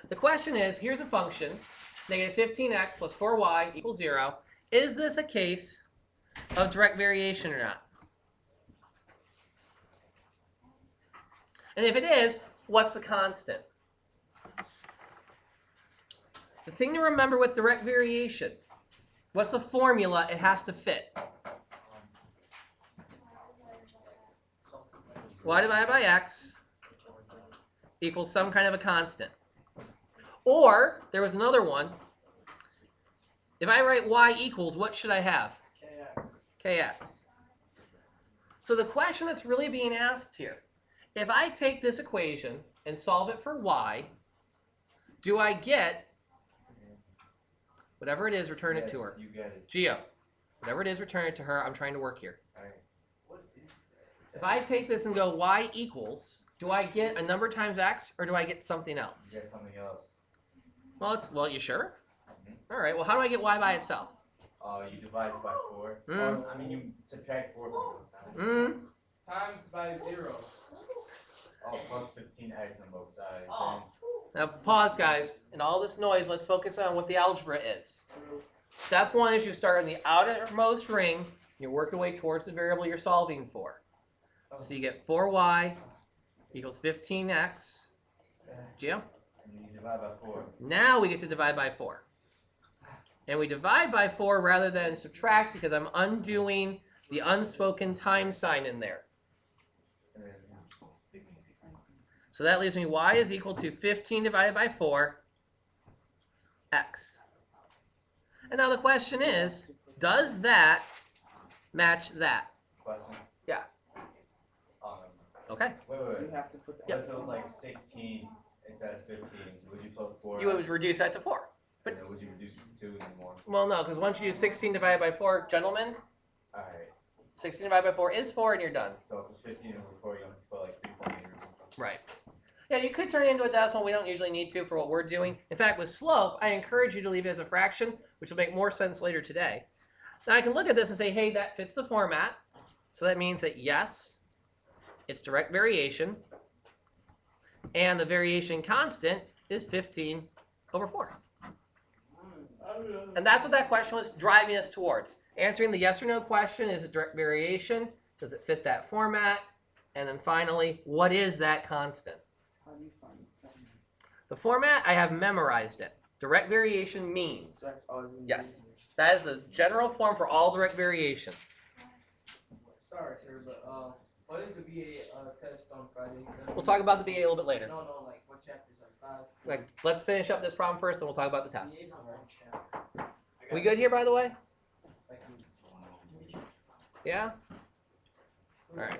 The question is, here's a function, negative 15x plus 4y equals 0. Is this a case of direct variation or not? And if it is, what's the constant? The thing to remember with direct variation, what's the formula it has to fit? Y divided by x equals some kind of a constant. Or, there was another one. If I write y equals, what should I have? Kx. So the question that's really being asked here, if I take this equation and solve it for y, do I get whatever it is, return it to her? You get it. Geo, whatever it is, return it to her. I'm trying to work here. All right. If I take this and go y equals, do I get a number times x or do I get something else? You get something else. Well, you sure? All right. Well, how do I get y by itself? You divide it by 4. Mm. I mean, you subtract 4 from both sides. Times by 0. Oh, plus 15x on both sides. Oh. Now pause, guys. In all this noise, let's focus on what the algebra is. Step 1 is you start in the outermost ring. You work your way towards the variable you're solving for. So you get 4y equals 15x. Gio? And you divide by 4. Now we get to divide by 4. And we divide by 4 rather than subtract because I'm undoing the unspoken time sign in there. So that leaves me y is equal to 15 divided by 4, x. And now the question is, does that match that? Question? Yeah. Okay. Wait. You have to put the Yes. If it was like 16 instead of 15, would you put 4? You would reduce that to 4. And then would you reduce it to 2 anymore? Well, no, because once you use 16 divided by 4, gentlemen, Alright. 16 divided by 4 is 4 and you're done. So if it's 15 over 4, you have to put like 3 pointers or something. Right. Yeah, you could turn it into a decimal. We don't usually need to for what we're doing. In fact, with slope, I encourage you to leave it as a fraction, which will make more sense later today. Now I can look at this and say, hey, that fits the format. So that means that yes, it's direct variation. And the variation constant is 15 over 4. And that's what that question was driving us towards. Answering the yes or no question, is it direct variation? Does it fit that format? And then finally, what is that constant? How do you find the format? The format, I have memorized it. Direct variation means. So that's always in Yes. English. That is the general form for all direct variation. Sorry, sir, but what is the BA test on Friday? We'll talk about the BA a little bit later. No, like what chapters? Like 5? Like, let's finish up this problem first, and we'll talk about the tests. BA's on one chapter. We good here, by the way? Like, Yeah? All right.